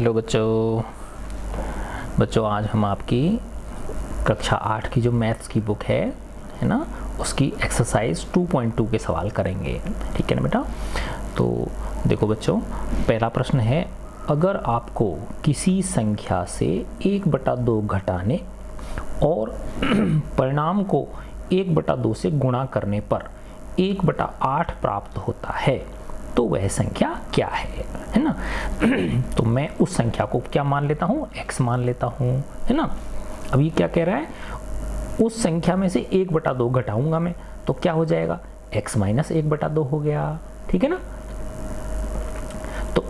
Hello बच्चों आज हम आपकी कक्षा 8 की जो मैथ्स की बुक है ना, उसकी एक्सरसाइज 2.2 के सवाल करेंगे। ठीक है ना बेटा। तो देखो बच्चों, पहला प्रश्न है, अगर आपको किसी संख्या से 1/2 घटाने और परिणाम को 1/2 से गुणा करने पर 1/8 प्राप्त होता है तो वह संख्या क्या है ना। तो मैं उस संख्या को क्या मान लेता हूँ, x मान लेता हूँ, है ना। अब ये क्या कह रहा है, उस संख्या में से 1/2 घटाऊंगा मैं तो क्या हो जाएगा, x माइनस 1/2 हो गया। ठीक है ना। तो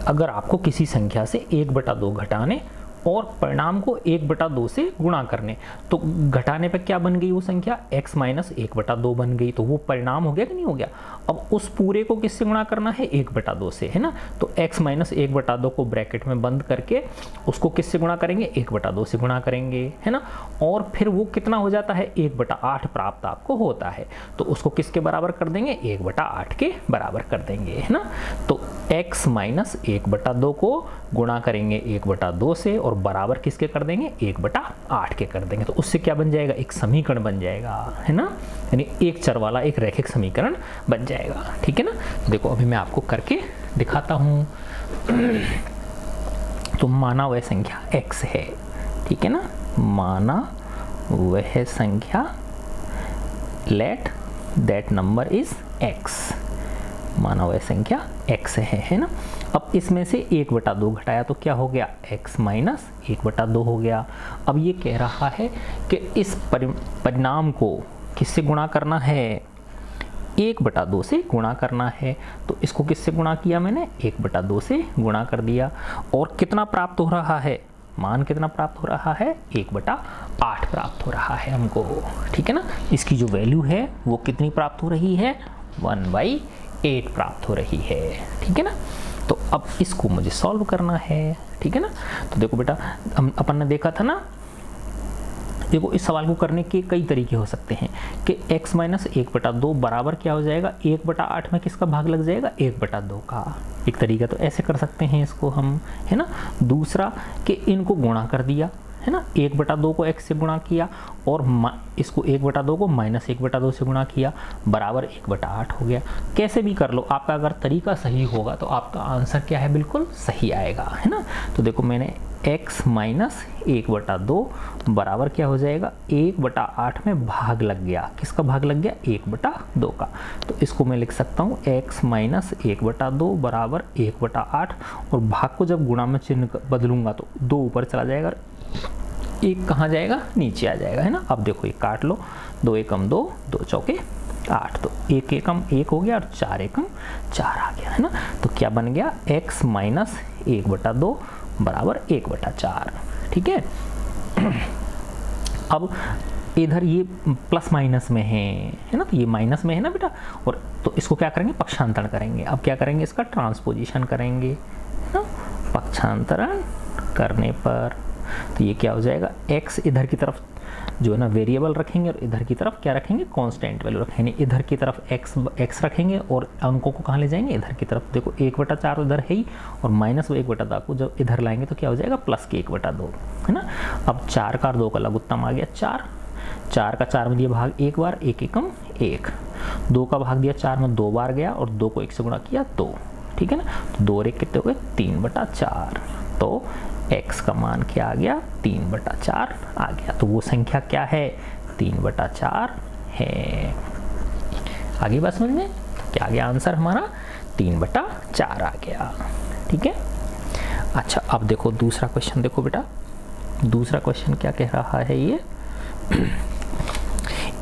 अगर आपको किसी संख्या से 1/2 घटाने और परिणाम को 1/2 से गुणा करने, तो घटाने पे क्या बन गई वो संख्या, x माइनस 1/2 बन गई, तो वो परिणाम हो गया कि नहीं हो गया। अब उस पूरे को किससे गुणा करना है, 1/2 से, है ना। तो x माइनस 1/2 को ब्रैकेट में बंद करके उसको किससे गुणा करेंगे, 1/2 से गुणा करेंगे, है ना। और फिर वो कितना हो जाता है, 1/8 प्राप्त आपको होता है, तो उसको किसके बराबर कर देंगे, 1/8 के बराबर कर देंगे, है ना। तो x माइनस 1/2 को गुणा करेंगे 1/2 से और बराबर किसके कर देंगे, 1/8 के कर देंगे। तो उससे क्या बन जाएगा, एक समीकरण बन जाएगा, है ना, यानी एक चर वाला एक रैखिक समीकरण बन जाएगा। ठीक है ना। देखो अभी मैं आपको करके दिखाता हूं। तो माना वह संख्या x है, ठीक है ना, माना वह संख्या, let that number is x, माना वह संख्या x है ना। अब इसमें से 1/2 घटाया तो क्या हो गया, x माइनस 1/2 हो गया। अब ये कह रहा है कि इस परिणाम को किससे गुणा करना है, 1/2 से गुणा करना है। तो इसको किससे गुणा किया मैंने, 1/2 से गुणा कर दिया। और कितना प्राप्त हो रहा है, मान कितना प्राप्त हो रहा है, 1/8 प्राप्त हो रहा है हमको। ठीक है ना। इसकी जो वैल्यू है वो कितनी प्राप्त हो रही है, 1/8 प्राप्त हो रही है। ठीक है ना। तो अब इसको मुझे सॉल्व करना है। ठीक है ना। तो देखो बेटा, हम अपन ने देखा था ना, देखो इस सवाल को करने के कई तरीके हो सकते हैं कि x माइनस 1/2 बराबर क्या हो जाएगा, 1/8 में किसका भाग लग जाएगा, 1/2 का। एक तरीका तो ऐसे कर सकते हैं इसको हम, है ना। दूसरा कि इनको गुणा कर दिया, है ना, 1/2 को x से गुणा किया और इसको 1/2 को माइनस 1/2 से गुणा किया, बराबर 1/8 हो गया। कैसे भी कर लो, आपका अगर तरीका सही होगा तो आपका आंसर क्या है, बिल्कुल सही आएगा, है ना। तो देखो मैंने x माइनस 1/2 बराबर क्या हो जाएगा, 1/8 में भाग लग गया, किसका भाग लग गया, 1/2 का। तो इसको मैं लिख सकता हूँ x माइनस 1/2 बराबर 1/8, और भाग को जब गुणा में चिन्ह बदलूंगा तो 2 ऊपर चला जाएगा, 1 कहाँ जाएगा, नीचे आ जाएगा, है ना। अब देखो ये काट लो, 2 एकम 2, 2 चौके 8, तो 1 एकम 1 हो गया और 4 एकम 4 आ गया, है ना। तो क्या बन गया, x माइनस 1/2 बराबर 1/4। ठीक है। अब इधर ये प्लस माइनस में है ना, तो ये माइनस में है ना बेटा, और तो इसको क्या करेंगे, पक्षांतरण करेंगे। अब क्या करेंगे, इसका ट्रांसपोजिशन करेंगे ना, पक्षांतरण करने पर तो ये क्या हो जाएगा, x इधर की तरफ जो है ना वेरिएबल रखेंगे और इधर की तरफ क्या रखेंगे, कांस्टेंट वैल्यू रखेंगे। इधर की तरफ x रखेंगे और अंकों को कहाँ ले जाएंगे, इधर की तरफ। देखो 1/4 इधर है ही, और माइनस 1/2 को जब इधर लाएंगे तो क्या हो जाएगा, प्लस के 1/2, है ना। अब 4 का 2 का लघुत्तम आ गया 4, 4 का 4 में दिया भाग 1 बार, 1 एकम 1, 2 का भाग दिया 4 में 2 बार गया और 2 को 1 से गुणा किया 2। ठीक है ना। तो 2 और 1 कितने हो गए, 3/4। तो x का मान क्या आ गया, 3/4 आ गया। तो वो संख्या क्या है, 3/4 है। आगे बात समझ में, क्या आ गया आंसर हमारा, 3/4 आ गया। ठीक है। अच्छा अब देखो दूसरा क्वेश्चन, देखो बेटा दूसरा क्वेश्चन क्या कह रहा है, ये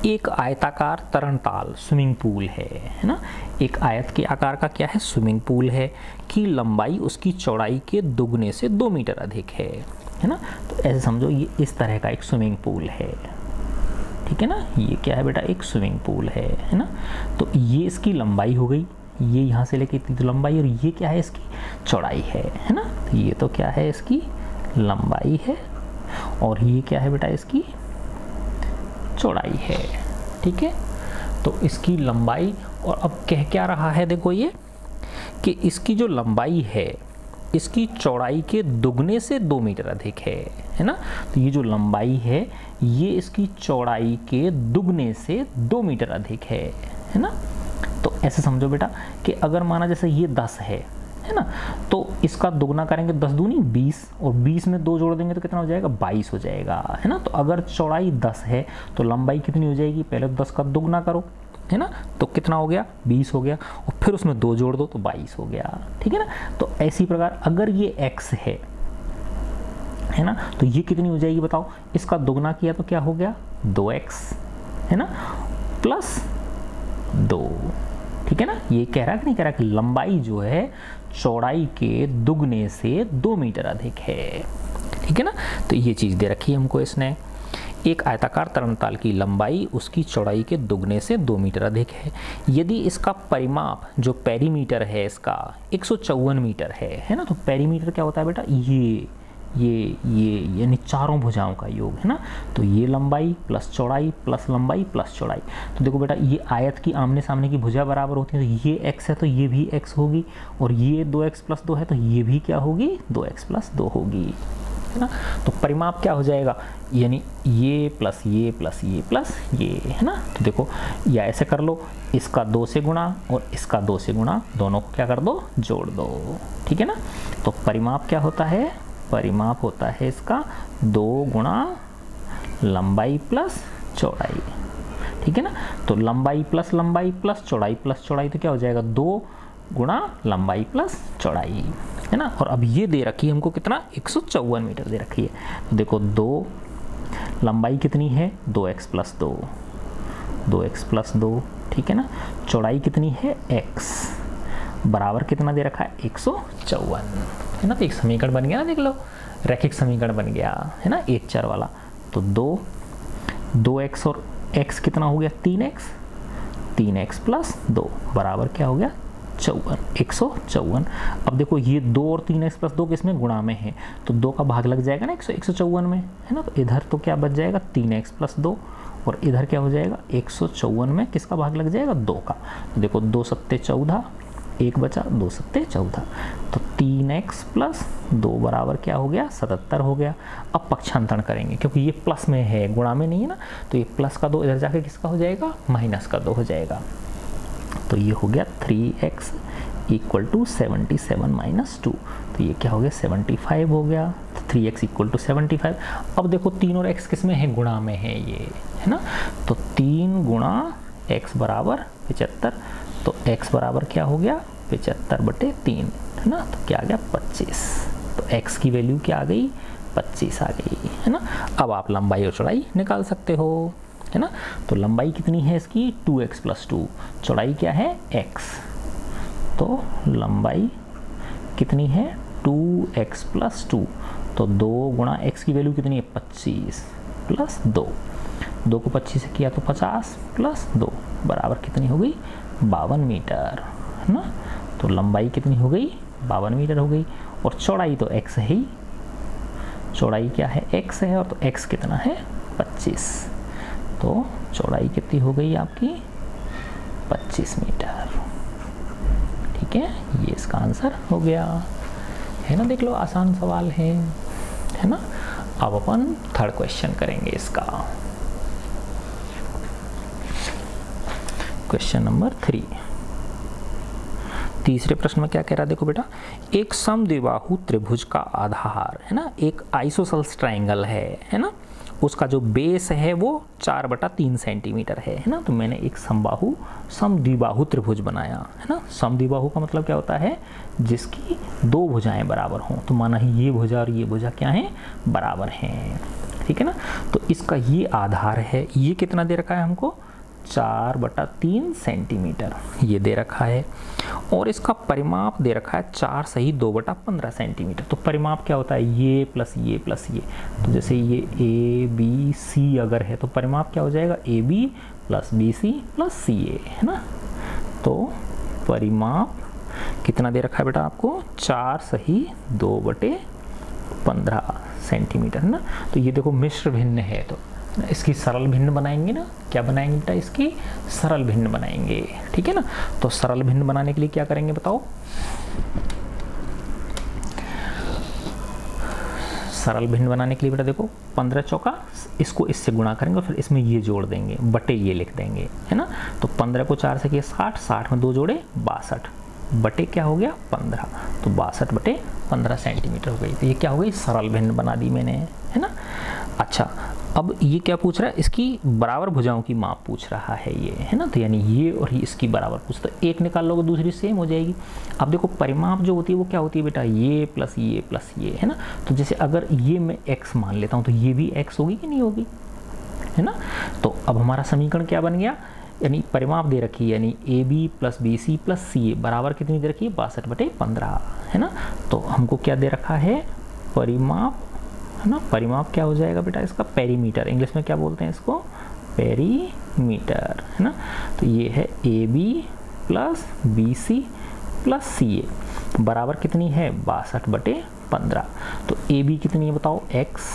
एक आयताकार तरणताल स्विमिंग पूल है ना, एक आयत के आकार का क्या है, स्विमिंग पूल है, की लंबाई उसकी चौड़ाई के दुगने से 2 मीटर अधिक है ना। तो ऐसे समझो ये इस तरह का एक स्विमिंग पूल है। ठीक है ना। ये क्या है बेटा, एक स्विमिंग पूल है ना। तो ये इसकी लंबाई हो गई, ये यहाँ से लेके इतनी लंबाई, और ये क्या है, इसकी चौड़ाई है ना। तो ये तो क्या है, इसकी लंबाई है, और ये क्या है बेटा, इसकी चौड़ाई है। ठीक है। तो इसकी लंबाई, और अब कह क्या रहा है, देखो ये कि इसकी जो लंबाई है इसकी चौड़ाई के दुगने से 2 मीटर अधिक है ना। तो ये जो लंबाई है ये इसकी चौड़ाई के दुगने से 2 मीटर अधिक है ना। तो ऐसे समझो बेटा कि अगर माना जैसे ये 10 है ना, तो इसका दुगना करेंगे 10 दूनी 20, और 20 में 2 जोड़ देंगे तो कितना हो जाएगा 22 हो जाएगा, है ना। तो अगर चौड़ाई 10 है तो लंबाई कितनी हो जाएगी, पहले 10 का दुगना करो, है ना, तो कितना हो गया 20 हो गया, और फिर उसमें 2 जोड़ दो तो 22 हो गया, ठीक है ना। तो ऐसी प्रकार अगर ये x है ना, तो ये कितनी हो जाएगी बताओ, इसका दुगना किया तो क्या हो गया 2x, है ना, प्लस 2, ठीक है ना। ये कह रहा है कि नहीं कह रहा कि लंबाई जो है चौड़ाई के दुगने से 2 मीटर अधिक है, ठीक है ना। तो ये चीज़ दे रखी है हमको इसने, एक आयताकार तरंगताल की लंबाई उसकी चौड़ाई के दुगने से 2 मीटर अधिक है यदि इसका परिमाप जो पेरीमीटर है इसका 154 मीटर है ना। तो पेरीमीटर क्या होता है बेटा, ये यानी चारों भुजाओं का योग, है ना। तो ये लंबाई प्लस चौड़ाई प्लस लंबाई प्लस चौड़ाई। तो देखो बेटा ये आयत की आमने सामने की भुजा बराबर होती है, तो ये x है तो ये भी x होगी, और ये 2x प्लस 2 है तो ये भी क्या होगी 2x प्लस 2 होगी, है ना। तो परिमाप क्या हो जाएगा, यानी ये प्लस ये प्लस ये प्लस ये, है ना। तो देखो या ऐसे कर लो, इसका 2 से गुणा और इसका 2 से गुणा, दोनों को क्या कर दो जोड़ दो, ठीक है ना। तो परिमाप क्या होता है, परिमाप होता है इसका 2 गुणा लंबाई प्लस चौड़ाई, ठीक है ना। तो लंबाई प्लस चौड़ाई प्लस चौड़ाई, तो क्या हो जाएगा 2 गुणा लंबाई प्लस चौड़ाई, है ना। और अब ये दे रखी है हमको कितना 154 मीटर दे रखी है। तो देखो 2 लंबाई कितनी है 2x प्लस 2, 2x प्लस 2, ठीक है ना। चौड़ाई कितनी है x, बराबर कितना दे रखा है 154, है ना। तो एक समीकरण बन गया ना, देख लो रैखिक समीकरण बन गया, है ना, एक चर वाला। तो 2x और x कितना हो गया 3x प्लस 2 बराबर क्या हो गया 154। अब देखो ये 2 और 3x प्लस 2 किसमें गुणा में है, तो 2 का भाग लग जाएगा ना 154 में, है ना। तो इधर तो क्या बच जाएगा 3x प्लस 2, और इधर क्या हो जाएगा 154 में किसका भाग लग जाएगा 2 का। तो देखो 2 सत्ते 14, 1 बचा 2 सत्ते 14, तो 3x प्लस 2 बराबर क्या हो गया 77 हो गया। अब पक्षांतरण करेंगे क्योंकि ये प्लस में है गुणा में नहीं है ना, तो ये प्लस का 2 इधर जाके किसका हो जाएगा माइनस का 2 हो जाएगा। तो ये हो गया 3x इक्वल टू 77 माइनस 2, तो ये क्या हो गया 75 हो गया। तो 3x इक्वल टू 75। अब देखो 3 और x किस में है गुणा में है ये, है ना। तो 3 गुणा x बराबर 75, तो x बराबर क्या हो गया 75/3, है ना। तो क्या आ गया 25, तो x की वैल्यू क्या आ गई 25 आ गई, है ना। अब आप लंबाई और चौड़ाई निकाल सकते हो, है ना। तो लंबाई कितनी है इसकी 2x प्लस 2, चौड़ाई क्या है x, तो लंबाई कितनी है 2x प्लस 2, तो 2 गुणा x की वैल्यू कितनी है 25 प्लस 2, 2 को 25 से किया तो 50 प्लस 2 बराबर कितनी हो गई 52 मीटर, है ना। तो लंबाई कितनी हो गई 52 मीटर हो गई, और चौड़ाई तो x है ही, चौड़ाई क्या है x है, और तो x कितना है 25, तो चौड़ाई कितनी हो गई आपकी 25 मीटर, ठीक है। ये इसका आंसर हो गया, है ना। देख लो आसान सवाल है ना। अब अपन थर्ड क्वेश्चन करेंगे इसका, क्वेश्चन नंबर 3। तीसरे प्रश्न में क्या कह रहा है देखो बेटा, एक समद्विबाहु त्रिभुज का आधार, है ना, एक आइसोसेल्स ट्रायंगल है ना, उसका जो बेस है वो 4/3 सेंटीमीटर है ना। तो मैंने एक समद्विबाहु त्रिभुज बनाया, है ना। समद्विबाहु का मतलब क्या होता है, जिसकी 2 भुजाएं बराबर हों। तो माना ही ये भुजा और ये भुजा क्या है बराबर हैं, ठीक है ना। तो इसका ये आधार है, ये कितना दे रखा है हमको 4/3 सेंटीमीटर ये दे रखा है, और इसका परिमाप दे रखा है 4 सही 2/15 सेंटीमीटर। तो परिमाप क्या होता है ये प्लस ये प्लस ये, तो जैसे ये ए बी सी अगर है तो परिमाप क्या हो जाएगा A B plus B C plus C A, है ना। तो परिमाप कितना दे रखा है बेटा आपको 4 सही 2/15 सेंटीमीटर, है ना। तो ये देखो मिश्र भिन्न है, तो इसकी सरल भिन्न बनाएंगे ना, क्या बनाएंगे बेटा इसकी सरल भिन्न बनाएंगे, ठीक है ना। तो सरल भिन्न बनाने के लिए क्या करेंगे बताओ, सरल भिन्न बनाने के लिए बेटा देखो 15 चौका, इसको इससे गुणा करेंगे और फिर इसमें ये जोड़ देंगे, बटे ये लिख देंगे, है ना। तो 15 को 4 से किया 60, 60 में 2 जोड़े 62, बटे क्या हो गया 15, तो 62 बटे 15 सेंटीमीटर हो गई। तो ये क्या हो गई, सरल भिन्न बना दी मैंने, है ना। अच्छा, अब ये क्या पूछ रहा है, इसकी बराबर भुजाओं की माप पूछ रहा है ये, है ना। तो यानी ये और ये इसकी बराबर पूछता है, एक निकाल लोगे दूसरी सेम हो जाएगी। अब देखो परिमाप जो होती है वो क्या होती है बेटा, ये प्लस ये प्लस ये, है ना। तो जैसे अगर ये मैं x मान लेता हूँ तो ये भी x होगी कि नहीं होगी, है ना। तो अब हमारा समीकरण क्या बन गया, यानी परिमाप दे रखी है, यानी AB plus BC plus CA बराबर कितनी दे रखी है, 62 बटे 15, है ना। तो हमको क्या दे रखा है, परिमाप, है ना। परिमाप क्या हो जाएगा बेटा इसका, पेरीमीटर, इंग्लिश में क्या बोलते हैं इसको, पेरीमीटर, है ना। तो ये है AB plus BC plus CA बराबर कितनी है, 62 बटे 15। तो AB कितनी है बताओ, x,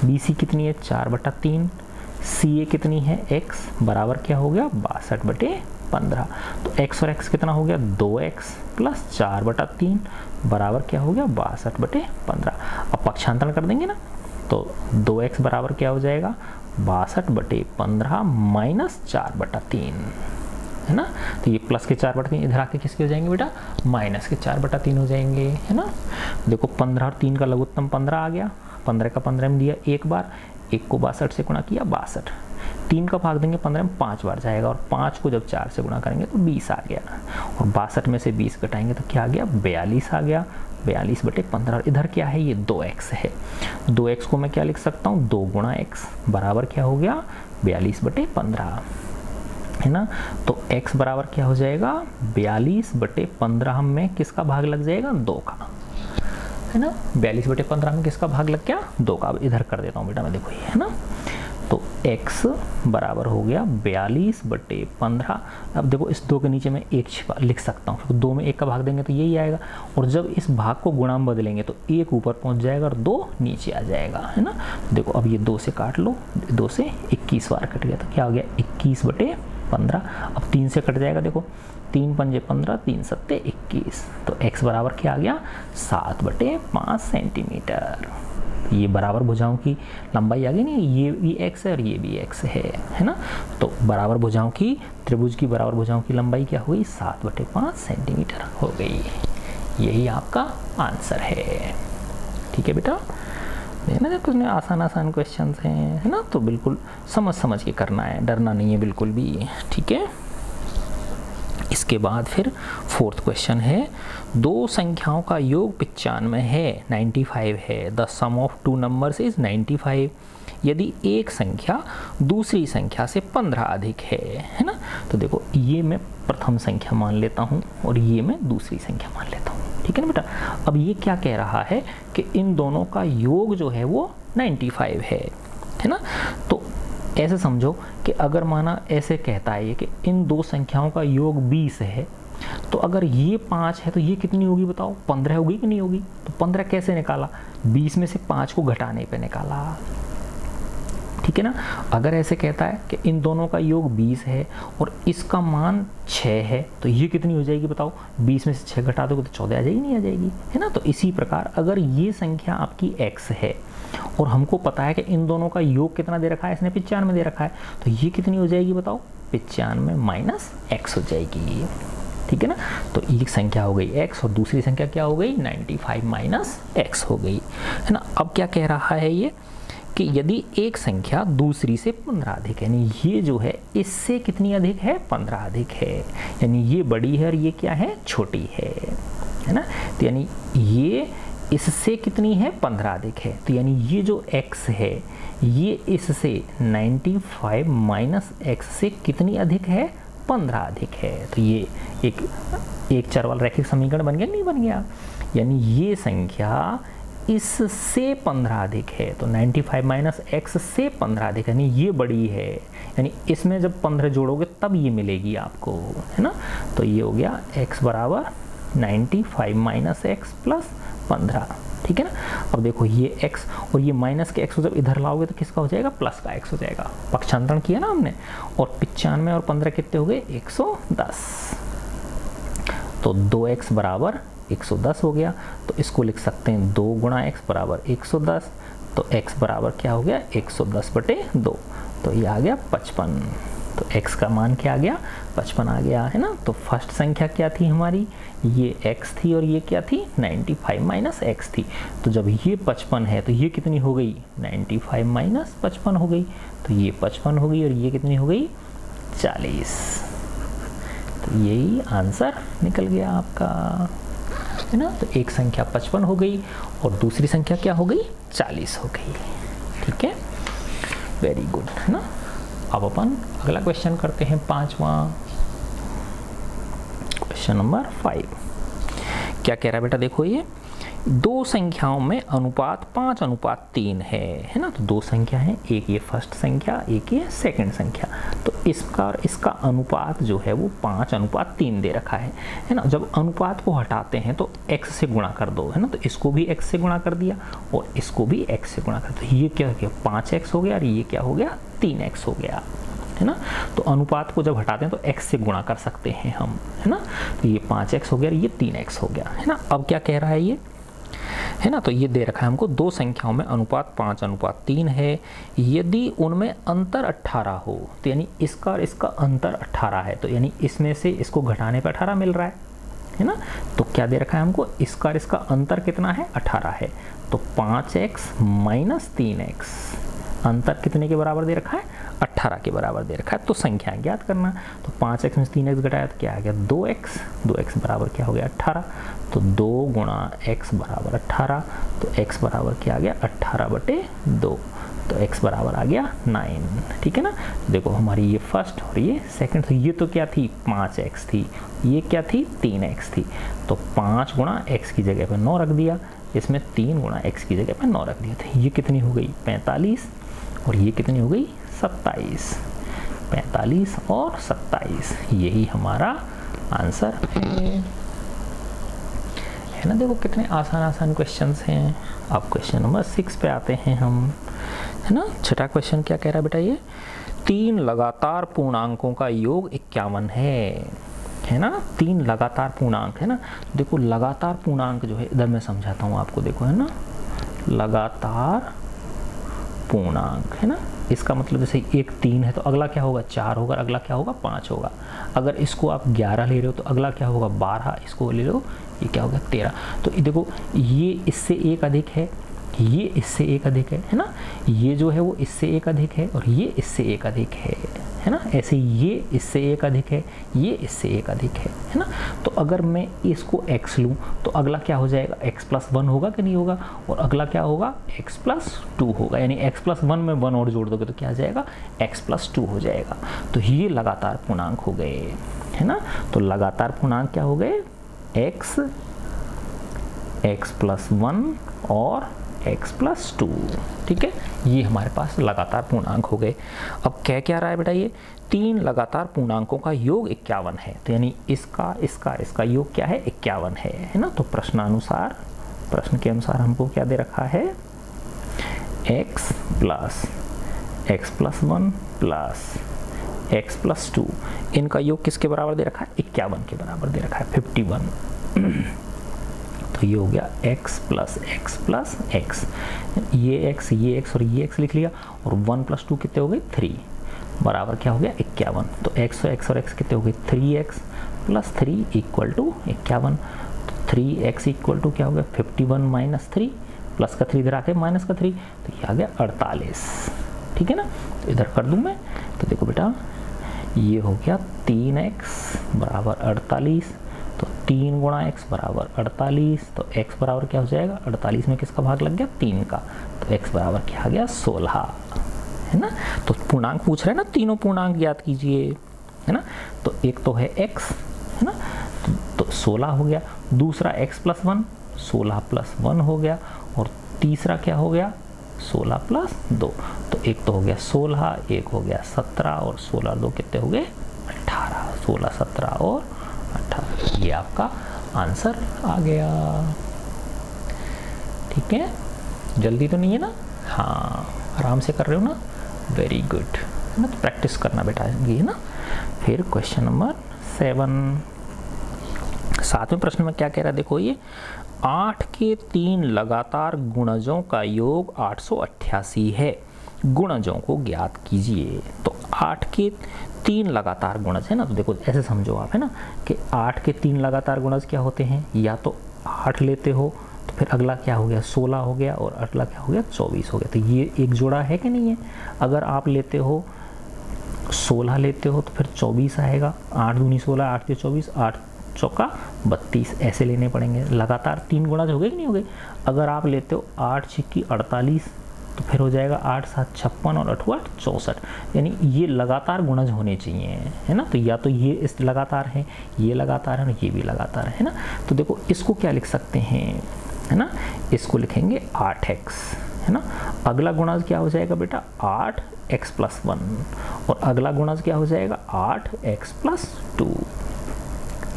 BC कितनी है 4 बटा 3, CA कितनी है x, बराबर क्या हो गया 62 बटे 15। तो x और x कितना हो गया, 2x प्लस 4 बटा 3 बराबर क्या हो गया 62 बटे 15। अब पक्षांतरण कर देंगे ना, तो 2x बराबर क्या हो जाएगा 62 बटे 15 माइनस 4 बटा 3, है ना। तो ये प्लस के 4 बटा 3 इधर आके किसके हो जाएंगे बेटा, माइनस के 4 बटा 3 हो जाएंगे, है ना। देखो 15 और 3 का लघुत्तम 15 आ गया, 15 का 15 में दिया एक बार, एक को 62 से गुणा किया 62, 3 का भाग देंगे 15 में 5 बार जाएगा, और 5 को जब 4 से गुणा करेंगे तो 20 आ गया, और 62 में से 20 घटाएंगे तो क्या आ गया 42 आ गया, 42 बटे 15। इधर क्या है, ये 2x है, 2x को मैं क्या लिख सकता हूँ, 2 गुणा x बराबर क्या हो गया 42 बटे 15, है ना। तो x बराबर क्या हो जाएगा 42 बटे 15 में किसका भाग लग जाएगा, 2 का, है ना। 42 बटे 15 में किसका भाग लग गया, 2 का। अब इधर कर देता हूँ बेटा मैं, देखो ये, है ना। तो x बराबर हो गया 42 बटे 15। अब देखो इस 2 के नीचे मैं 1 लिख सकता हूँ, फिर 2 में 1 का भाग देंगे तो यही आएगा, और जब इस भाग को गुणा में बदलेंगे तो 1 ऊपर पहुँच जाएगा और 2 नीचे आ जाएगा, है ना। देखो अब ये 2 से काट लो, 2 से 21 बार कट गया, तो क्या हो गया 21 बटे 15। अब 3 से कट जाएगा, देखो 3 पंजे 15, 3 सत्ते 21, तो x बराबर क्या आ गया 7 बटे 5 सेंटीमीटर। ये बराबर भुजाओं की लंबाई आ गई नहीं, ये भी x है और ये भी x है ना। तो बराबर भुजाओं की, त्रिभुज की बराबर भुजाओं की लंबाई क्या हुई 7 बटे 5 सेंटीमीटर हो गई। यही आपका आंसर है, ठीक है बेटा। देखना जब उसमें आसान आसान क्वेश्चंस हैं, है ना, तो बिल्कुल समझ के करना है, डरना नहीं है बिल्कुल भी, ठीक है। इसके बाद फिर 4th क्वेश्चन है, दो संख्याओं का योग 95 है, 95 है, the sum of two numbers is 95। यदि एक संख्या दूसरी संख्या से 15 अधिक है ना। तो देखो ये मैं प्रथम संख्या मान लेता हूँ और ये मैं दूसरी संख्या मान लेता हूँ, ठीक है ना बेटा। अब ये क्या कह रहा है कि इन दोनों का योग जो है वो 95 है ना। तो ऐसे समझो कि अगर माना ऐसे कहता है ये कि इन दो संख्याओं का योग 20 है, तो अगर ये 5 है तो ये कितनी होगी बताओ, 15 होगी कि नहीं होगी। तो 15 कैसे निकाला, 20 में से 5 को घटाने पे निकाला, ठीक है ना। अगर ऐसे कहता है कि इन दोनों का योग 20 है और इसका मान 6 है, तो ये कितनी हो जाएगी बताओ, 20 में से 6 घटा दोगे तो 14 आ जाएगी, नहीं आ जाएगी, है ना। तो इसी प्रकार अगर ये संख्या आपकी x है और हमको पता है कि इन दोनों का योग कितना दे रखा है, इसने 95 दे रखा है, तो ये कितनी हो जाएगी बताओ, 95 माइनस x हो जाएगी, ठीक है ना। तो एक संख्या हो गई x और दूसरी संख्या क्या हो गई 95 माइनस x हो गई, है ना। अब क्या कह रहा है ये कि यदि एक संख्या दूसरी से 15 अधिक है, यानी ये जो है इससे कितनी अधिक है, 15 अधिक है, यानी ये बड़ी है और ये क्या है, छोटी है ना। तो यानी ये इससे कितनी है, 15 अधिक है, तो यानी ये जो x है ये इससे 95 माइनस x से कितनी अधिक है, 15 अधिक है। तो ये एक चरवाल रैखिक समीकरण बन गया, नहीं बन गया। यानी ये संख्या इससे 15 अधिक है, तो 95 माइनस x से 15 अधिक, यानी ये बड़ी है, यानी इसमें जब 15 जोड़ोगे तब ये मिलेगी आपको, है ना। तो ये हो गया x बराबर 95 माइनस x प्लस 15, ठीक है ना। अब देखो ये x और ये माइनस के x को जब इधर लाओगे तो किसका हो जाएगा, प्लस का x हो जाएगा, पक्षांतरण किया ना हमने, और 95 और 15 कितने हो गए, 110। तो 2x बराबर 110 हो गया, तो तो इसको लिख सकते हैं 2 गुणा x बराबर 110, तो x बराबर क्या हो गया 110/2, तो ये आ गया 55। तो x का मान क्या आ गया 55 आ गया, है ना। तो फर्स्ट संख्या क्या थी हमारी, ये x थी और ये क्या थी 95 माइनस x थी। तो जब ये 55 है तो ये कितनी हो गई 95 माइनस 55 हो गई, तो ये 55 हो गई और ये कितनी हो गई 40। तो यही आंसर निकल गया आपका, है ना। तो एक संख्या 55 हो गई और दूसरी संख्या क्या हो गई 40 हो गई। ठीक है, वेरी गुड, है ना। अब अपन अगला क्वेश्चन करते हैं 5वां, क्वेश्चन नंबर 5। क्या कह रहा है बेटा, देखो ये दो संख्याओं में अनुपात 5:3 है ना। तो दो संख्या है, एक ये फर्स्ट संख्या, एक ये सेकंड संख्या। तो इसका और इसका अनुपात जो है वो 5:3 दे रखा है ना। जब अनुपात को हटाते हैं तो x से गुणा कर दो, है ना। तो इसको भी x से गुणा कर दिया और इसको भी x से गुणा कर दो। ये क्या हो गया 5x हो गया और ये क्या हो गया 3x हो गया, है ना। तो अनुपात को जब हटाते हैं तो x से गुणा कर सकते हैं हम, है ना। तो ये 5x हो गया और ये 3x हो गया, है ना। अब क्या कह रहा है ये, है ना। तो ये दे रखा है हमको दो संख्याओं में अनुपात 5:3 है, यदि उनमें अंतर 18 हो, तो यानी इसका और इसका अंतर 18 है, तो यानी इसमें से इसको घटाने पर 18 मिल रहा है ना। तो क्या दे रखा है हमको, इसका और इसका अंतर कितना है 18 है, तो 5x माइनस 3x अंतर कितने के बराबर दे रखा है 18 के बराबर दे रखा है। तो संख्या ज्ञात करना, तो 5x में 3x घटाया तो क्या आ गया 2x बराबर क्या हो गया 18, तो 2 गुणा x बराबर 18, तो x बराबर क्या आ गया 18/2, तो x बराबर आ गया 9। ठीक है ना। देखो हमारी ये फर्स्ट और ये सेकंड, तो ये तो क्या थी 5x थी, ये क्या थी 3x थी, तो 5 गुणा x की जगह पे 9 रख दिया, इसमें 3 गुणा x की जगह पे 9 रख दिया, तो ये कितनी हो गई 45 और ये कितनी हो गई 27। 45 और 27 यही हमारा आंसर है ना। देखो कितने आसान आसान क्वेश्चंस हैं। अब क्वेश्चन नंबर 6 पे आते हैं हम, है ना। छठा क्वेश्चन क्या कह रहा है बेटा, ये 3 लगातार पूर्णांकों का योग 51 है ना। 3 लगातार पूर्णांक, है ना। देखो लगातार पूर्णांक जो है, इधर मैं समझाता हूँ आपको, देखो, है ना। लगातार पूर्णांक, है ना। इसका मतलब जैसे एक 3 है तो अगला क्या होगा 4 होगा, अगला क्या होगा 5 होगा। अगर इसको आप 11 ले रहे हो तो अगला क्या होगा 12, इसको ले लो ये क्या होगा 13। तो देखो ये इससे एक अधिक है, ये इससे एक अधिक है ना। ये जो है वो इससे एक अधिक है और ये इससे एक अधिक है ना। ऐसे ये इससे एक अधिक है, ये इससे एक अधिक है ना। तो अगर मैं इसको x लूँ तो अगला क्या हो जाएगा x+1 होगा कि नहीं होगा, और अगला क्या होगा x+2 होगा, यानी x+1 में 1 और जोड़ दोगे तो क्या आ जाएगा x+2 हो जाएगा। तो ये लगातार पूर्णांक हो गए, है ना। तो लगातार पूर्णांक क्या हो गए x+1 और x+2। ठीक है, ये हमारे पास लगातार पूर्णांक हो गए। अब क्या रहा है बेटा, ये 3 लगातार पूर्णांकों का योग 51 है, तो यानी इसका योग क्या है 51 है ना। तो प्रश्न के अनुसार हमको क्या दे रखा है x+1 प्लस x+2, इनका योग किसके बराबर दे रखा है 51 के बराबर दे रखा है 51। तो ये हो गया x प्लस x, ये x और ये x लिख लिया, और 1+2 कितने हो गए 3 बराबर क्या हो गया 51। तो x और x कितने हो गए 3x प्लस 3 इक्वल टू 51। तो 3x इक्वल टू क्या हो गया 51 माइनस 3, प्लस का 3 इधर आके माइनस का 3, तो ये आ गया 48। ठीक है ना। तो इधर कर दूं मैं, तो देखो बेटा ये हो गया 3x बराबर 48, तो 3 गुणा x बराबर 48, तो x बराबर क्या हो जाएगा 48 में किसका भाग लग गया 3 का, तो x बराबर क्या आ गया 16, है ना। तो पूर्णांक पूछ रहे हैं ना, तीनों पूर्णांक याद कीजिए, है ना। तो एक तो है x, है ना, तो 16 हो गया, दूसरा x+1 16 + 1 हो गया, और तीसरा क्या हो गया 16 + 2। तो एक तो हो गया 16, एक हो गया 17, और 16 और 2 कितने हो गए 18। 16, 17 और 18, ये आपका आंसर आ गया। ठीक है, जल्दी तो नहीं है ना, हाँ आराम से कर रहे हो ना, वेरी गुड, है ना। तो प्रैक्टिस करना बेटा ये ना। फिर क्वेश्चन नंबर 7, 7वें प्रश्न में क्या कह रहा है, देखो ये 8 के 3 लगातार गुणजों का योग 888 है, गुणजों को ज्ञात कीजिए। तो 8 के 3 लगातार गुणज है ना, तो देखो ऐसे समझो आप है ना कि 8 के 3 लगातार गुणज क्या होते हैं, या तो 8 लेते हो तो फिर अगला क्या हो गया 16 हो गया और अगला क्या हो गया 24 हो गया। तो ये एक जोड़ा है कि नहीं है। अगर आप लेते हो 16 लेते हो तो फिर 24 आएगा, 8 दूनी 16, 8 के 24, 8 चौका 32, ऐसे लेने पड़ेंगे। लगातार 3 गुणज हो गए कि नहीं हो गए। अगर आप लेते हो 8 छिक्की 48 तो फिर हो जाएगा 8 7 56 और 8 8 64, यानी ये लगातार गुणज होने चाहिए है ना। तो या तो ये इस लगातार है, ये लगातार है, ये भी लगातार है ना। तो देखो इसको क्या लिख सकते हैं है ना, इसको लिखेंगे 8x है ना। अगला गुणज क्या हो जाएगा बेटा 8x + 1 और अगला गुणज क्या हो जाएगा 8x + 2।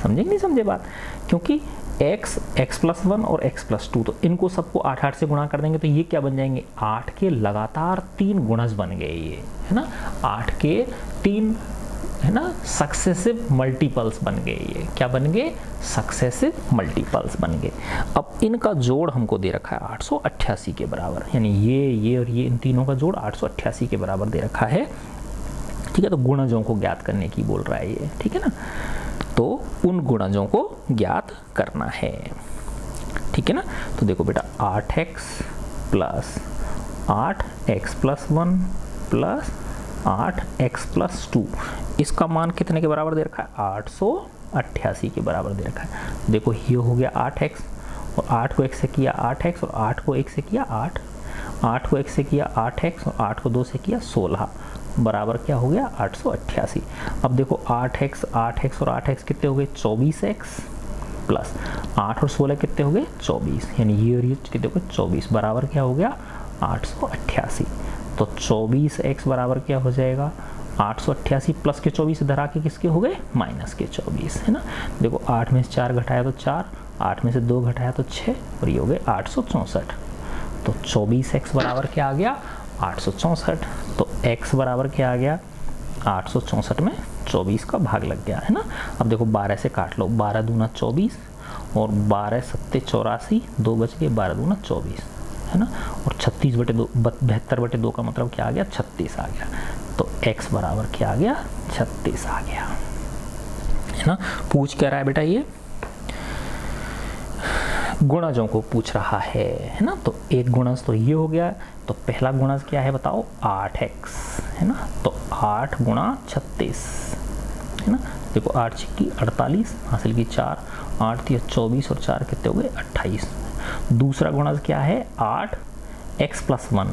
समझे कि नहीं समझे बात, क्योंकि x + 1 और x + 2, तो इनको सबको 8 8 से गुणा कर देंगे तो ये क्या बन जाएंगे 8 के लगातार 3 गुणज बन गए ये है ना। 8 के 3 है ना सक्सेसिव मल्टीपल्स बन गए, ये क्या बन गए सक्सेसिव मल्टीपल्स बन गए। अब इनका जोड़ हमको दे रखा है 888 के बराबर, यानी ये और ये इन तीनों का जोड़ 888 के बराबर दे रखा है। ठीक है, तो गुणजों को ज्ञात करने की बोल रहा है ये, ठीक है ना। तो उन गुणजों को ज्ञात करना है, ठीक है ना। तो देखो बेटा 8x + 8x + 1 + 8x + 2, इसका मान कितने के बराबर दे रखा है 888 के बराबर दे रखा है। देखो ये हो गया 8x और 8 को 1 से किया 8x और 8 को 1 से किया 8, 8 को 1 से किया 8x और 8 को 2 से किया 16, बराबर क्या हो गया 888। अब देखो 8x और 8x कितने हो गए 24x प्लस 8 और 16 कितने हो गए 24, यानी ये और ये कितने हो गए 24, बराबर क्या हो गया 888। तो 24x बराबर क्या हो जाएगा 888 प्लस के 24 इधर आके किसके हो गए माइनस के 24 है ना। देखो 8 में से 4 घटाया तो 4, 8 में से 2 घटाया तो 6 और ये हो गए 864। तो 24x बराबर क्या आ गया 864। तो x बराबर क्या आ गया 864 में 24 का भाग लग गया है ना। अब देखो 12 से काट लो, 12 दूना 24 और 12 सत्ते 84, 2 बच गए, 12 दूना 24 है ना। और 36 बटे 2 72 बटे 2 का मतलब क्या आ गया 36 आ गया। तो x बराबर क्या आ गया 36 आ गया है ना। पूछ क्या रहा है बेटा ये गुणजों को पूछ रहा है ना। तो एक गुणज तो ये हो गया, तो पहला गुणज क्या है बताओ 8x है ना। तो 8 गुणा 36 है ना। देखो 8 छिक्की 48, हासिल की 4, 8 थी 24 और 4 कितने हो गए 28। दूसरा गुणज क्या है 8x + 1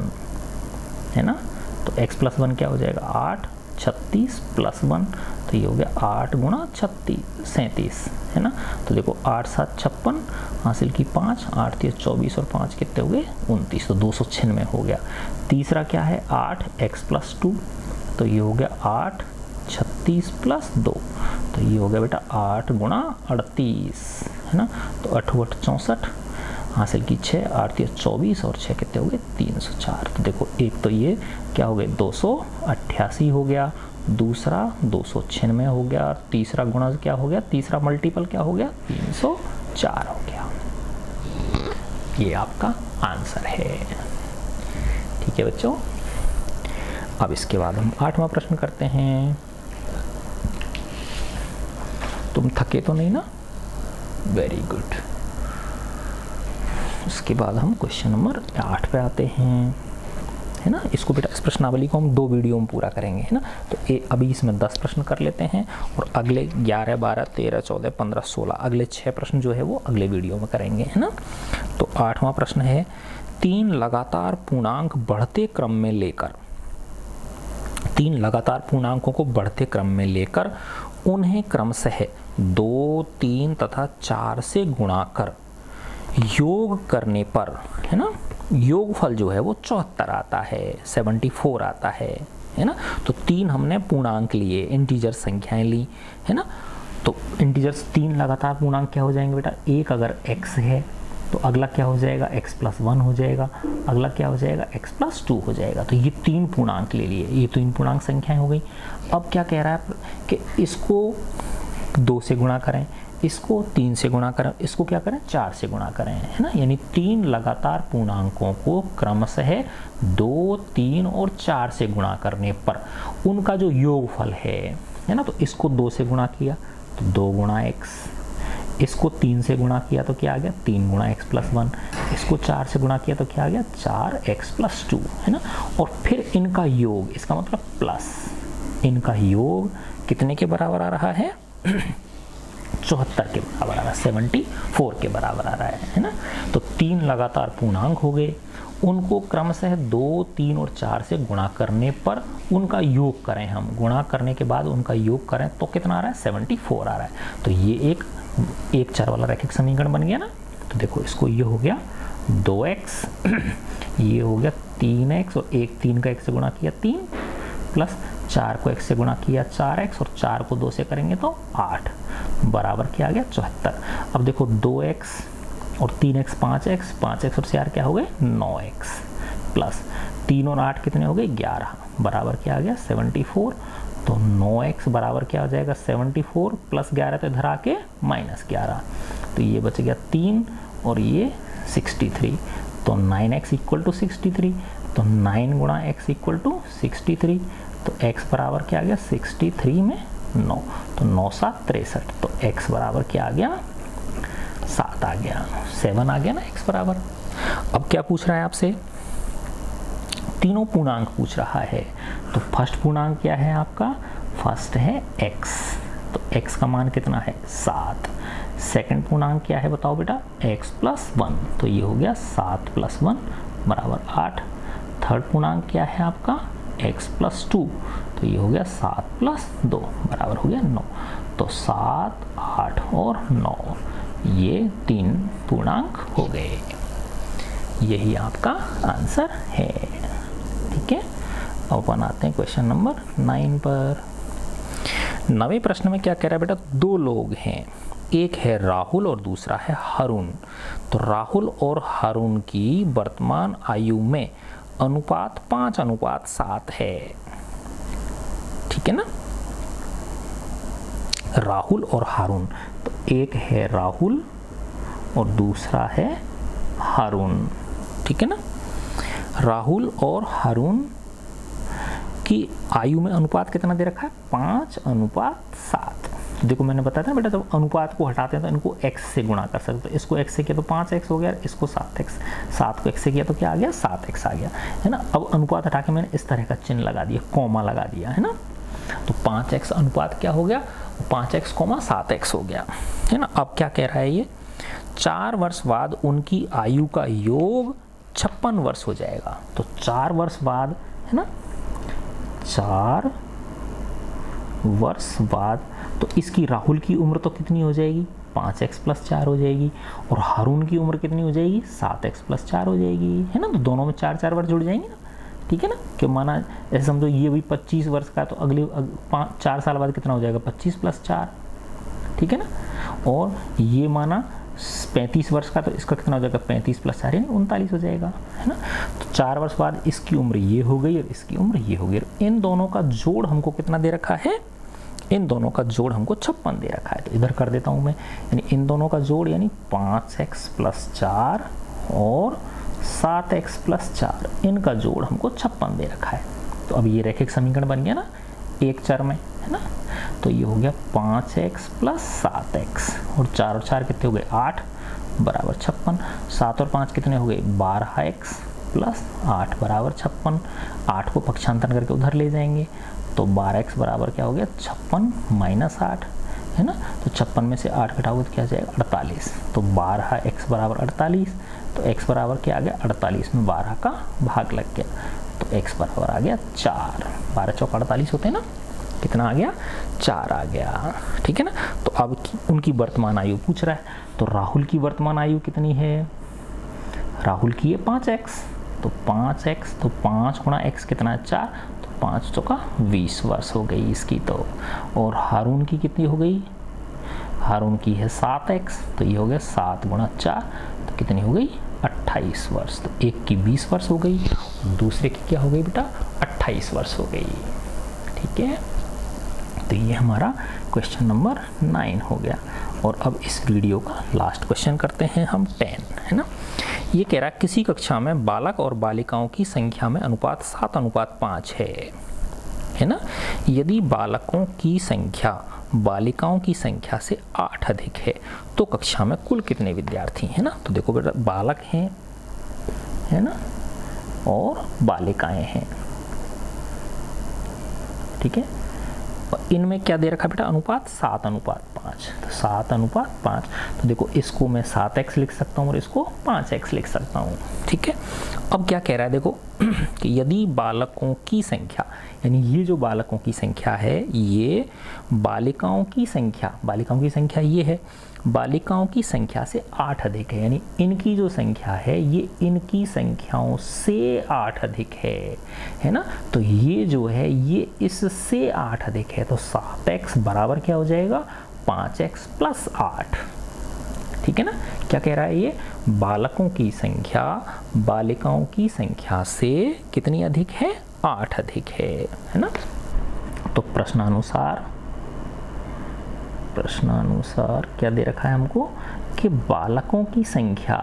है ना। तो x + 1 क्या हो जाएगा 8, 36 + 1, तो ये हो गया 8 गुणा 36 37 है ना। तो देखो 8 7 56, हासिल की 5, 8 थी 24 और 5 कितने हो गए 29, तो 296 हो गया। तीसरा क्या है 8x + 2, तो ये हो गया 8 36 + 2, तो ये हो गया बेटा 8 गुणा 38 है ना। तो 8 8 64, हासिल की 6, 8 थी 24 और 6 कितने हो गए 304। तो देखो एक तो ये क्या हो गए 288 हो गया, दूसरा 296 हो गया, और तीसरा गुणज क्या हो गया, तीसरा मल्टीपल क्या हो गया 304 हो गया। ये आपका आंसर है, ठीक है बच्चों। अब इसके बाद हम 8वां प्रश्न करते हैं। तुम थके तो नहीं ना, वेरी गुड। उसके बाद हम क्वेश्चन नंबर 8 पे आते हैं है ना। इसको बेटा इस प्रश्नावली को हम 2 वीडियो में पूरा करेंगे है ना। तो अभी इसमें 10 प्रश्न कर लेते हैं और अगले 11 12 13 14 15 16 अगले 6 प्रश्न जो है वो अगले वीडियो में करेंगे है ना। तो 8वां प्रश्न है 3 लगातार पूर्णांक बढ़ते क्रम में लेकर, 3 लगातार पूर्णांकों को बढ़ते क्रम में लेकर उन्हें क्रमशः 2 3 तथा 4 से गुणा कर योग करने पर है ना योगफल जो है वो 74 आता है, 74 आता है ना। तो 3 हमने पूर्णांक लिए, इंटीजर संख्याएं ली है ना। तो इंटीजर्स 3 लगातार पूर्णांक क्या हो जाएंगे बेटा, एक अगर x है तो अगला क्या हो जाएगा x + 1 हो जाएगा, अगला क्या हो जाएगा x + 2 हो जाएगा। तो ये 3 पूर्णांक ले लिए, ये 3 पूर्णांक संख्याएं हो गई। अब क्या कह रहा है कि इसको 2 से गुणा करें, इसको 3 से गुणा करें, इसको क्या करें 4 से गुणा करें, है ना। यानी 3 लगातार पूर्णांकों को क्रमशः 2, 3 और 4 से गुणा करने पर उनका जो योगफल है ना, तो इसको 2 से गुणा किया तो 2 गुणा x, इसको 3 से गुणा किया तो क्या आ गया 3 गुणा x प्लस 1, इसको 4 से गुणा किया तो क्या आ गया 4x प्लस 2, है ना। और फिर इनका योग, इसका मतलब प्लस, इनका योग कितने के बराबर आ रहा है 74 के बराबर आ रहा है, 74 के बराबर आ रहा है ना। तो 3 लगातार पूर्णांक हो गए, उनको क्रमशः 2, 3 और 4 से गुणा करने पर उनका योग करें, हम गुणा करने के बाद उनका योग करें तो कितना आ रहा है 74 आ रहा है। तो ये एक चर वाला रैखिक समीकरण बन गया ना। तो देखो इसको ये हो गया 2x ये हो गया 3x और 3 का 1 से गुणा किया 3 प्लस 4 को x से गुणा किया 4x और 4 को 2 से करेंगे तो 8 बराबर क्या आ गया 74। अब देखो 2x और 3x 5x, 5x और 4 क्या हो गए 9x प्लस 3 और 8 कितने हो गए 11 बराबर क्या आ गया 74। तो 9x बराबर क्या हो जाएगा 74 प्लस 11 तो इधर आके -11, तो ये बच गया 3 और ये 63। तो 9x इक्वल टू 63, तो 9 गुणा x इक्वल टू 63, तो x बराबर क्या आ गया 63 में 9, तो 9 7 63, तो x बराबर क्या आ गया 7 आ गया, 7 आ गया ना x बराबर। अब क्या पूछ रहा है आपसे, तीनों पूर्णांक पूछ रहा है। तो फर्स्ट पूर्णांक क्या है आपका, फर्स्ट है x, तो x का मान कितना है 7। सेकंड पूर्णांक क्या है बताओ बेटा x प्लस 1, तो ये हो गया 7 प्लस 1 बराबर 8। थर्ड पूर्णांक क्या है आपका x प्लस 2, तो ये हो गया 7 प्लस 2 बराबर हो गया 9। तो 7, 8 और 9 ये 3 पूर्णांक हो गए, यही आपका आंसर है। ठीक है, अब अपन आते हैं क्वेश्चन नंबर 9 पर। 9वें प्रश्न में क्या कह रहा है बेटा, 2 लोग हैं, एक है राहुल और दूसरा है हरुण। तो राहुल और हरुण की वर्तमान आयु में अनुपात 5:7 है। ठीक है ना, राहुल और हरुण, तो एक है राहुल और दूसरा है हरुण। ठीक है ना, राहुल और हरुण की आयु में अनुपात कितना दे रखा है 5:7। देखो मैंने बताया था बेटा, जब अनुपात को हटाते हैं तो इनको x से गुणा कर सकते हैं। इसको x से किया तो 5x हो गया, इसको 7x, 7 को x से किया तो क्या आ गया 7x आ गया, है ना। अब अनुपात हटा के मैंने इस तरह का चिन्ह लगा दिया, कॉमा लगा दिया, है ना। तो 5x अनुपात क्या हो गया 5x, 7x हो गया, है ना। अब क्या कह रहा है ये, 4 वर्ष बाद उनकी आयु का योग 56 वर्ष हो जाएगा। तो 4 वर्ष बाद, है ना, 4 वर्ष बाद तो इसकी राहुल की उम्र तो कितनी हो जाएगी 5x प्लस 4 हो जाएगी, और हरुण की उम्र कितनी हो जाएगी 7x प्लस 4 हो जाएगी, है ना। तो दोनों में 4 वर्ष जुड़ जाएंगे ना। ठीक है ना, कि माना ऐसे समझो ये भी 25 वर्ष का, तो अगले 4 साल बाद कितना हो जाएगा 25 प्लस 4। ठीक है ना, और ये माना 35 वर्ष का, तो इसका कितना हो जाएगा 35 प्लस 4 यानी 39 हो जाएगा, है ना। तो 4 वर्ष बाद इसकी उम्र ये हो गई और इसकी उम्र ये हो गई। इन दोनों का जोड़ हमको कितना दे रखा है, इन दोनों का जोड़ हमको 56 दे रखा है। तो इधर कर देता हूँ मैं, यानी इन दोनों का जोड़ यानी 5x प्लस 4 और 7x प्लस 4, इनका जोड़ हमको 56 दे रखा है। तो अब ये रैखिक समीकरण बन गया ना एक चर में, है ना। तो ये हो गया 5x प्लस 7x और 4 कितने हो गए 8 बराबर 56। 7 और 5 कितने हो गए 12x प्लस 8 बराबर 56। 8 को पक्षांतर करके उधर ले जाएंगे तो 12x बराबर क्या हो गया 56 माइनस 8, है ना। तो 56 में से 8 घटाओगे तो क्या आ जाएगा 48। तो 12x बराबर 48, तो x बराबर क्या आ गया 48 में 12 का भाग लग गया, तो x बराबर आ गया 4। 12 चौक 48 होते हैं ना, कितना आ गया 4 आ गया। ठीक है ना, तो अब उनकी वर्तमान आयु पूछ रहा है। तो राहुल की वर्तमान आयु कितनी है, राहुल की है 5x, तो 5x, तो 5 गुणा x कितना है 4, तो 5 चौका 20 वर्ष हो गई इसकी। तो और हरुण की कितनी हो गई, हरुण की है 7x, तो ये हो गया 7 गुणा 4, तो कितनी हो गई 28 वर्ष। तो एक की 20 वर्ष हो गई, दूसरे की क्या हो गई बेटा 28 वर्ष हो गई। ठीक है, तो ये हमारा क्वेश्चन नंबर 9 हो गया। और अब इस वीडियो का लास्ट क्वेश्चन करते हैं हम 10, है ना। ये कह रहा है किसी कक्षा में बालक और बालिकाओं की संख्या में अनुपात 7:5 है ना। यदि बालकों की संख्या बालिकाओं की संख्या से 8 अधिक है तो कक्षा में कुल कितने विद्यार्थी हैं ना। तो देखो बेटा, बालक हैं, है ना, और बालिकाएं हैं, ठीक है। और इनमें क्या दे रखा बेटा, अनुपात 7:5। तो 7:5, तो देखो इसको मैं 7x लिख सकता हूँ और इसको 5x लिख सकता हूँ, ठीक है। अब क्या कह रहा है देखो कि यदि बालकों की संख्या, यानी ये जो बालकों की संख्या है ये बालिकाओं की संख्या ये है, बालिकाओं की संख्या से 8 अधिक है, यानी इनकी जो संख्या है ये इनकी संख्याओं से 8 अधिक है ना। तो ये जो है ये इससे 8 अधिक है, तो 7x बराबर क्या हो जाएगा, 5x + 8, ठीक है ना। क्या कह रहा है ये, बालकों की संख्या बालिकाओं की संख्या से कितनी अधिक है, 8 अधिक है ना। तो प्रश्नानुसार क्या दे रखा है हमको कि बालकों की संख्या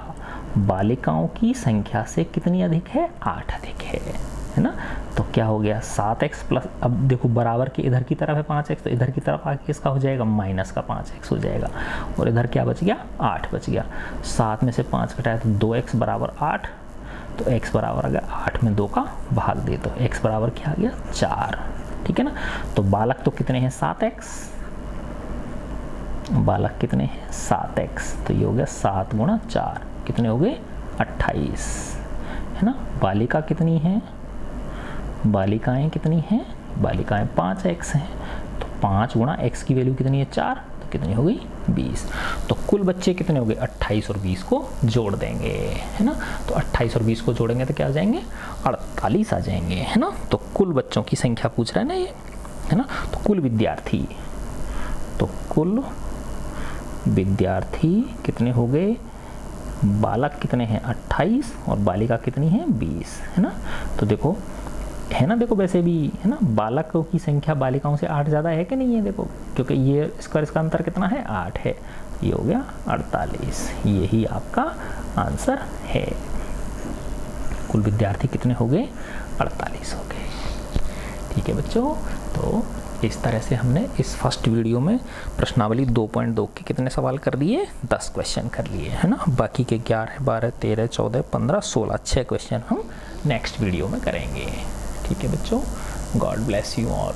बालिकाओं की संख्या से कितनी अधिक है, 8 अधिक है ना। तो क्या हो गया, 7x प्लस, अब देखो बराबर के इधर की तरफ है 5x, तो इधर की तरफ आके किसका हो जाएगा, -5x हो जाएगा, और इधर क्या बच गया, 8 बच गया। 7 में से 5 घटाया तो 2x बराबर 8, तो x बराबर आ गया 8 में 2 का भाग दे, तो x बराबर क्या आ गया, 4, ठीक है ना। तो बालक तो कितने हैं, 7x, बालक कितने हैं, 7x, तो ये हो गया 7 × 4 कितने हो गए, 28, है ना। बालिका कितनी है, बालिकाएं कितनी हैं, बालिकाएं 5x हैं, तो 5 × x की वैल्यू कितनी है, 4, तो कितनी हो गई, 20। तो कुल बच्चे कितने हो गए, 28 और 20 को जोड़ देंगे, है ना। तो 28 और 20 को जोड़ेंगे तो क्या आ जाएंगे, 48 आ जाएंगे, है ना। तो कुल बच्चों की संख्या पूछ रहा है ना ये, है ना। तो कुल विद्यार्थी कितने हो गए, बालक कितने हैं, 28, और बालिका कितनी है, 20, है ना। तो देखो, है ना, देखो वैसे भी, है ना, बालकों की संख्या बालिकाओं से 8 ज़्यादा है कि नहीं है, देखो, क्योंकि ये इसका अंतर कितना है, 8 है, ये हो गया 48, यही आपका आंसर है। कुल विद्यार्थी कितने हो गए, 48 हो गए, ठीक है बच्चों। तो इस तरह से हमने इस फर्स्ट वीडियो में प्रश्नावली 2.2 के कितने सवाल कर दिए, 10 क्वेश्चन कर लिए, है ना। बाकी के 11, 12, 13, 14, 15, 16, 6 क्वेश्चन हम नेक्स्ट वीडियो में करेंगे, ठीक है बच्चों। God bless you all.